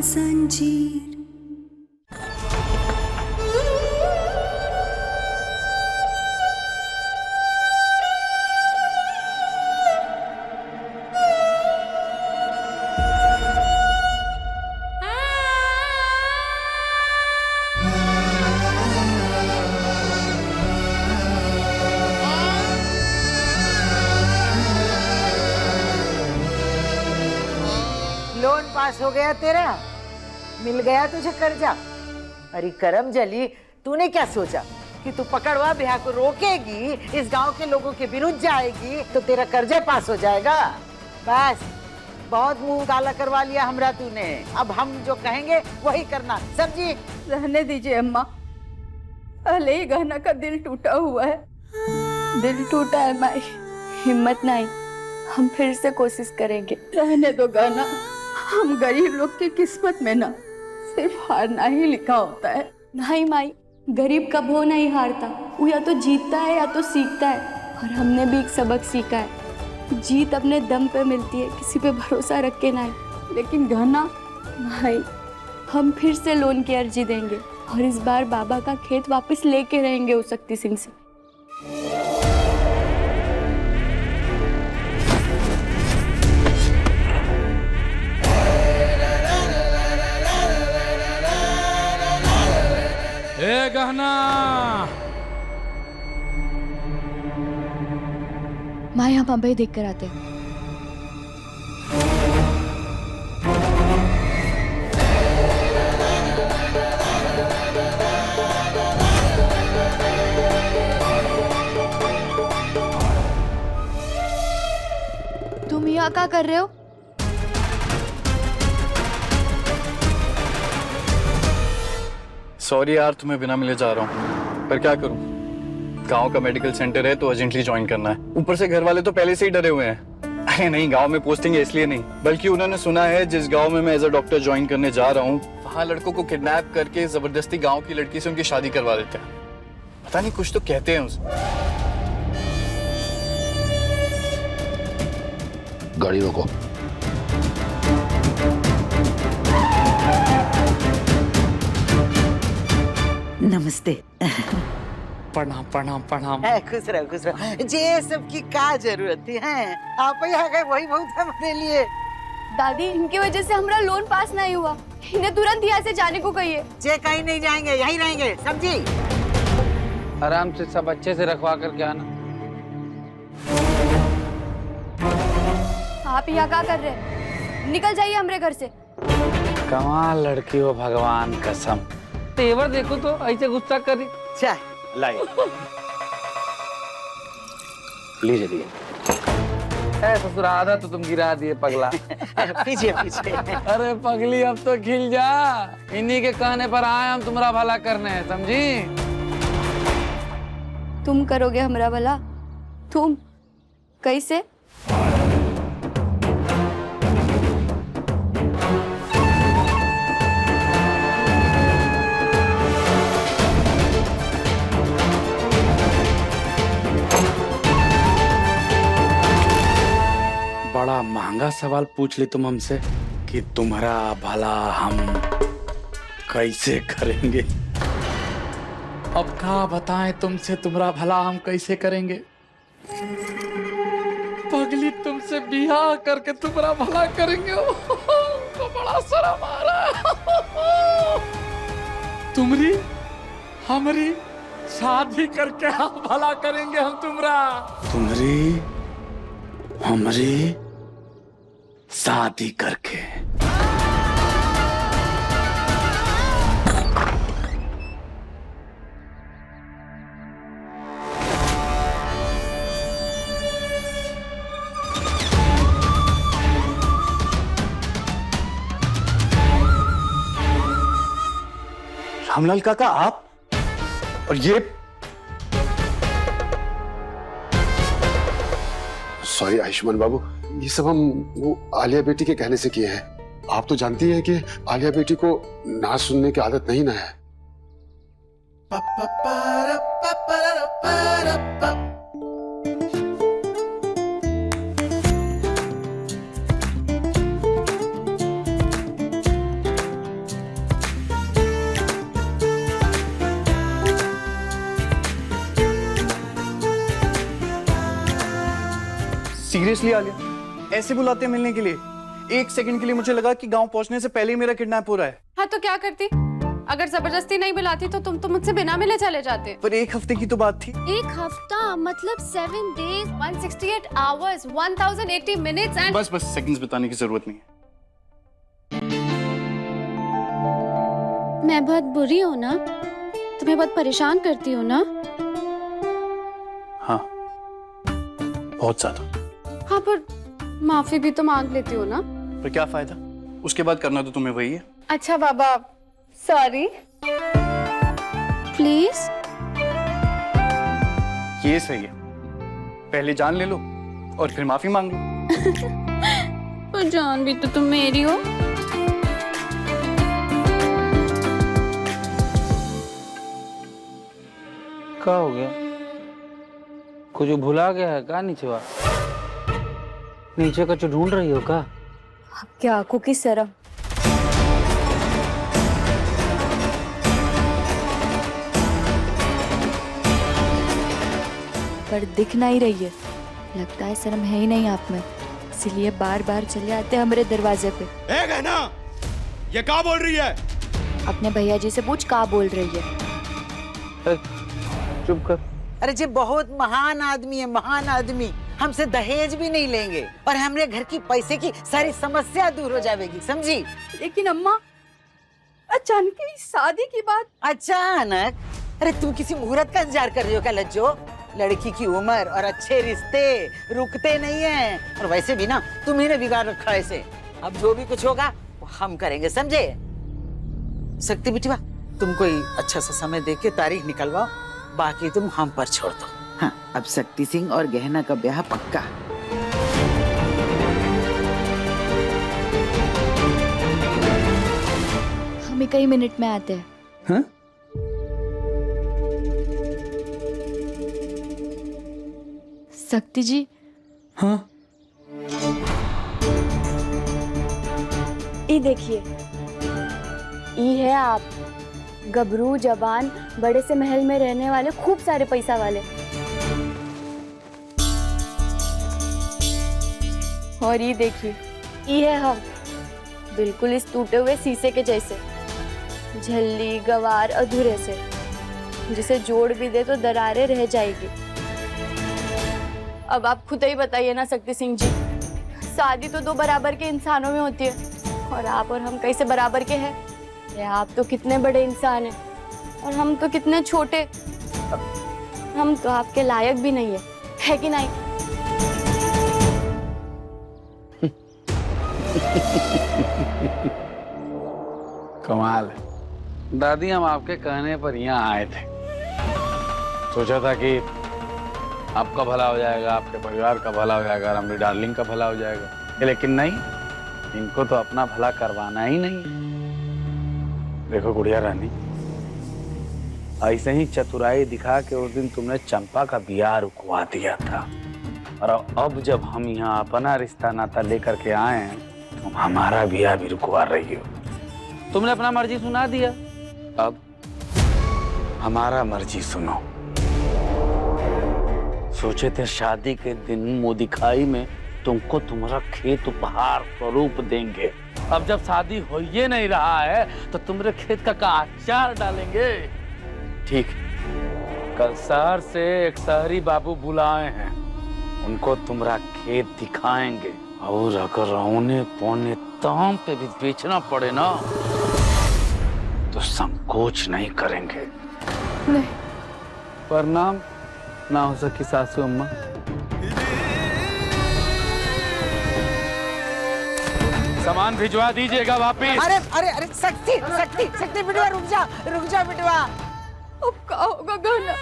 संजीर। Loan pass हो गया तेरा, मिल गया तुझे कर्जा। अरे करम जली, तूने क्या सोचा कि तू पकड़वा ब्याह को रोकेगी, इस गांव के लोगों के विरुद्ध जाएगी तो तेरा कर्जा पास हो जाएगा। बस बहुत मुंह काला करवा लिया हमरा तूने। अब हम जो कहेंगे वही करना, समझी? रहने दीजिए अम्मा, पहले ही गहना का दिल टूटा हुआ है। दिल टूटा है माई, हिम्मत नहीं, हम फिर से कोशिश करेंगे। रहने दो गहना, हम गरीब लोग की किस्मत में ना सिर्फ हारना ही लिखा होता है। नहीं माई, गरीब कब हो नहीं हारता, वो या तो जीतता है या तो सीखता है। और हमने भी एक सबक सीखा है, जीत अपने दम पे मिलती है, किसी पे भरोसा रख के नहीं। लेकिन गहना भाई, हम फिर से लोन की अर्जी देंगे और इस बार बाबा का खेत वापस लेके रहेंगे उस शक्ति सिंह से। ए गहना, माई हम अभय देख कर आते हैं। तुम यहाँ क्या कर रहे हो? सॉरी यार, तुम्हें बिना मिले जा रहा हूँ, पर क्या करूँ, गांव का मेडिकल सेंटर है तो अर्जेंटली ज्वाइन करना है। ऊपर से घर वाले तो पहले से ही डरे हुए हैं। अरे नहीं, गांव में पोस्टिंग है इसलिए नहीं, बल्कि उन्होंने सुना है जिस गांव में मैं एज अ डॉक्टर ज्वाइन करने जा रहा हूँ, वहाँ लड़कों को किडनैप करके जबरदस्ती गाँव की लड़की से उनकी शादी करवा देते हैं। पता नहीं कुछ तो कहते हैं उसे। गाड़ी रोको। नमस्ते। प्रणाम प्रणाम प्रणाम। खुश रहो खुश रहो। जे सबकी का जरूरत थी है, आप ही आ गए, वही बहुत है मेरे लिए। दादी, इनकी वजह से हमारा लोन पास नहीं हुआ, इन्हें तुरंत यहाँ से जाने को कहिए। जे कहीं नहीं जाएंगे, यहीं रहेंगे, समझी? आराम से सब अच्छे से रखवा करके आना। आप यहाँ क्या कर रहे हैं? निकल जाइए हमारे घर से। कमाल लड़की हो, भगवान कसम। तेवर देखो तो ऐसे गुस्सा करी। चाय लाई लीजिए लीजिए। ए ससुर, आधा तो तुम गिरा दिए पगला। पीछे पीछे। अरे पगली, अब तो खिल जा, इन्हीं के कहने पर आए हम तुम्हारा भला करने, समझी? तुम करोगे हमारा भला? तुम कैसे? बड़ा महंगा सवाल पूछ ली तुम हमसे कि तुम्हारा भला हम कैसे करेंगे। अब क्या बताएं तुमसे, तुम्हारा भला हम कैसे करेंगे? पगली, तुमसे बियाह करके तुम्हारा भला करेंगे, तो बड़ा शर्म आ रहा है। तुम्हारी हमारी शादी करके हम भला करेंगे, हम तुम्हारा। तुम्हारी हमारी शादी करके। रामलाल काका, आप? और ये सॉरी आयुष्मान बाबू, ये सब हम वो आलिया बेटी के कहने से किए हैं। आप तो जानती हैं कि आलिया बेटी को ना सुनने की आदत नहीं ना है। सीरियसली आलिया, ऐसे बुलाते हैं मिलने के लिए? एक सेकंड के लिए मुझे लगा कि गांव पहुंचने से पहले ही मेरा किडनैप हो रहा है। हाँ तो क्या करती? अगर जबरदस्ती नहीं बुलाती तो तुम तो मुझसे बिना मिले चले जाते। पर एक हफ्ते की तो बात थी। एक हफ्ता मतलब 7 days, 168 hours, 1080 minutes and बस सेकंड्स बताने की जरूरत नहीं है। मैं बहुत बुरी हूँ ना? तुम्हें बहुत परेशान करती हूँ ना? हाँ, बहुत ज्यादा। हाँ पर माफी भी तो मांग लेती हो ना? पर क्या फायदा? उसके बाद करना तो तुम्हें वही है। अच्छा बाबा, सॉरी। प्लीज। ये सही है, पहले जान ले लो और फिर माफी मांग लो। पर जान भी तो तुम मेरी हो। क्या हो गया? कुछ भुला गया है का नीचवा? नीचे कुछ ढूंढ रही हो का? आपकी आंखों की शर्म। पर दिख नहीं रही है, लगता है शर्म है ही नहीं आप में, इसीलिए बार बार चले आते हैं हमारे दरवाजे पे। ए गहना, ये क्या बोल रही है? अपने भैया जी से पूछ का बोल रही है। चुप कर। अरे जी बहुत महान आदमी है, महान आदमी। हमसे दहेज भी नहीं लेंगे और हमरे घर की पैसे की सारी समस्या दूर हो जाएगी, समझी? लेकिन अम्मा, अचानक ही शादी की बात। अचानक? अरे तुम किसी मुहूर्त का इंतजार कर रही हो क्या लज्जो? लड़की की उम्र और अच्छे रिश्ते रुकते नहीं हैं। और वैसे भी ना तुम ही ने बिगाड़ रखा है इसे। अब जो भी कुछ होगा वो हम करेंगे, समझे? शक्ति बिटिया, तुम कोई अच्छा सा समय देख के तारीख निकलवाओ, बाकी तुम हम पर छोड़ दो। हाँ, अब शक्ति सिंह और गहना का ब्याह पक्का। हमें कई मिनट में आते हैं। हाँ? शक्ति जी। हाँ? ये देखिए, ये है आप, गबरू जवान, बड़े से महल में रहने वाले, खूब सारे पैसा वाले। और ये देखिए, ये है हम, बिल्कुल इस टूटे हुए शीशे के जैसे, झल्ली गवार अधूरे से, जिसे जोड़ भी दे तो दरारें रह जाएगी। अब आप खुद ही बताइए ना शक्ति सिंह जी, शादी तो दो बराबर के इंसानों में होती है, और आप और हम कैसे बराबर के हैं? ये आप तो कितने बड़े इंसान हैं और हम तो कितने छोटे। हम तो आपके लायक भी नहीं है कि नहीं? कमाल है दादी, हम आपके कहने पर यहाँ आए थे। सोचा था कि आपका भला हो जाएगा, आपके परिवार का भला हो जाएगा, हमारी डार्लिंग का भला हो जाएगा, लेकिन नहीं, इनको तो अपना भला करवाना ही नहीं। देखो गुड़िया रानी, ऐसे ही चतुराई दिखा के उस दिन तुमने चंपा का ब्याह रुकवा दिया था, और अब जब हम यहाँ अपना रिश्ता नाता लेकर के आए हैं, तुम हमारा ब्याह भी रुकवा रही हो। तुमने अपना मर्जी सुना दिया, अब हमारा मर्जी सुनो। सोचे थे शादी के दिन मुंह दिखाई में तुमको तुम्हारा खेत उपहार स्वरूप देंगे, अब जब शादी हो ही नहीं रहा है तो तुम्हारे खेत का अचार डालेंगे। ठीक, कल शहर से एक शहरी बाबू बुलाए हैं, उनको तुम्हारा खेत दिखाएंगे, और अगर औने पौने दाम पे भी बेचना पड़े ना तो संकोच नहीं करेंगे। नहीं। प्रणाम ना हो सकी सासू अम्मा। सामान भिजवा दीजिएगा वापिस। अरे अरे अरे शक्ति शक्ति शक्ति बिटवा, रुक जा बिटवा। अब क्या होगा गहना?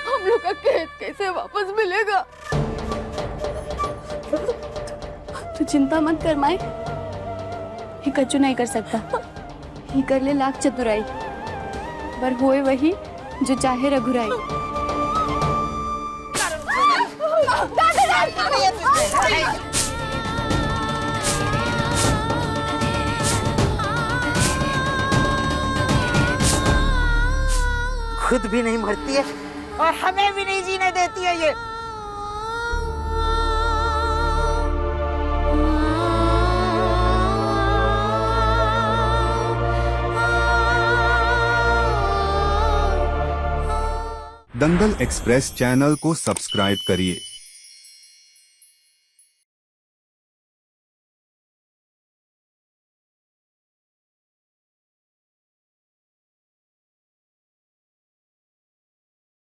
हम लोग का खेत कैसे वापस मिलेगा? तू चिंता मत कर माई, ये कच्चू नहीं कर सकता, ये कर ले लाख चतुराई, पर होए वही जो चाहे रघुराई। खुद भी नहीं मरती है और हमें भी नहीं जीने देती है ये। दंगल एक्सप्रेस चैनल को सब्सक्राइब करिए